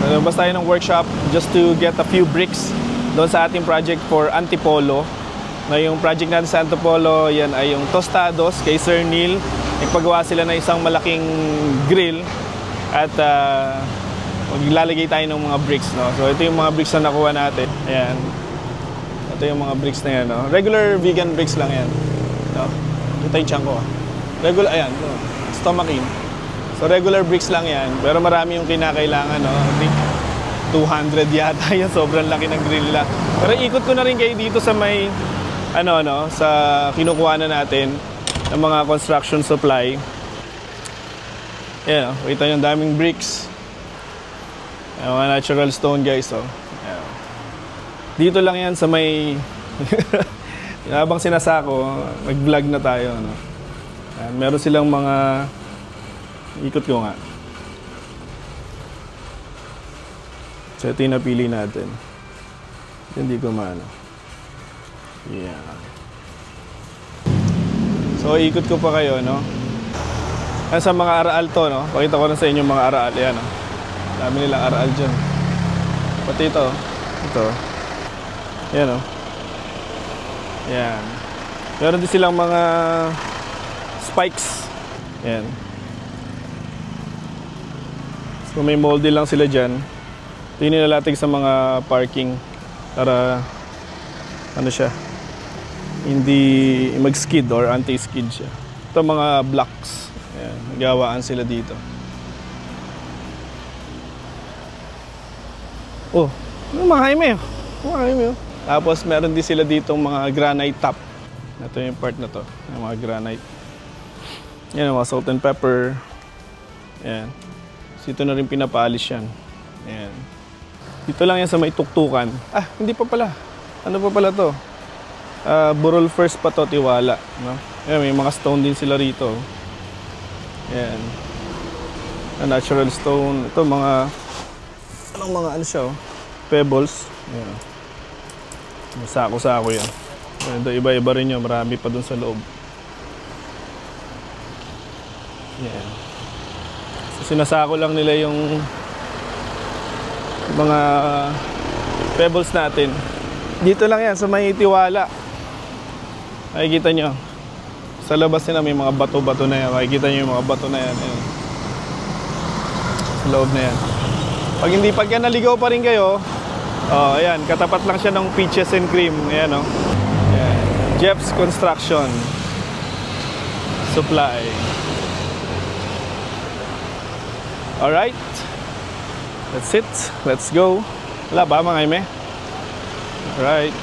Labas tayo ng workshop just to get a few bricks doon sa ating project for Antipolo. Na yung project natin sa Antipolo, yan ay yung Tostados kay Sir Neil. Nagpagawa sila na isang malaking grill at maglalagay tayo ng mga bricks, no? So ito yung mga bricks na nakuha natin. Ayan. Ito yung mga bricks na yan, no? Regular vegan bricks lang yan, no? Ito yung tiyan ko. Regular, ayan, no? Stomach in. So regular bricks lang yan, pero marami yung kinakailangan, no? I think 200 yata yan, sobrang laki ng grill nila. Pero ikot ko na rin kayo dito sa may sa kinukuha na natin ng mga construction supply. Yan, kita yung daming bricks. Yung mga natural stone, guys, oh. Yan. Dito lang yan sa may habang sinasako, nag-vlog na tayo, no? Yan, meron silang mga ikot ko nga. So ito yung napili natin. Hindi ko maano. Yeah. So ikot ko pa kayo, no? Sa mga araal to, no? Pakita ko na sa inyo mga araal. Yan, no? Dami nilang araal dyan. Pati ito. Ito. Yan, no? Yan. Meron din silang mga spikes. Yan. So may moldy lang sila dyan. Ito yung nilalatig sa mga parking para ano siya, hindi mag-skid or anti-skid siya. Ito mga blocks. Ayan, nagawaan sila dito. Oh, mga Jaime. Mga Jaime. Tapos meron din sila dito mga granite top. Ito yung part na to, yung mga granite. Yan, mga salt and pepper. Ayan. Dito na rin pinapalis yan. Ayan. Dito lang yan sa may tuktukan. Ah, hindi pa pala. Ano pa pala to? Burol first pa to, Tiwala, no? Ayan, may mga stone din sila rito. Ayan. Natural stone. Ito mga anong mga ano siya, oh? Pebbles. Ayan. Sako-sako yan. Ito iba-iba rin yun. Marami pa dun sa loob. Ayan. So, sinasako lang nila yung mga pebbles natin. Dito lang yan sa may Tiwala. Makikita nyo. Sa labas nila may mga bato-bato na yan. Makikita nyo yung mga bato na yan. Ayan. Sa loob na yan. Pagka naligaw pa rin kayo, oh, ayan, katapat lang siya ng Peaches and Cream. Ayan, oh. Ayan. Jeff's Construction Supply. Alright. That's it. Let's go. Wala ba mga Jaime? Alright.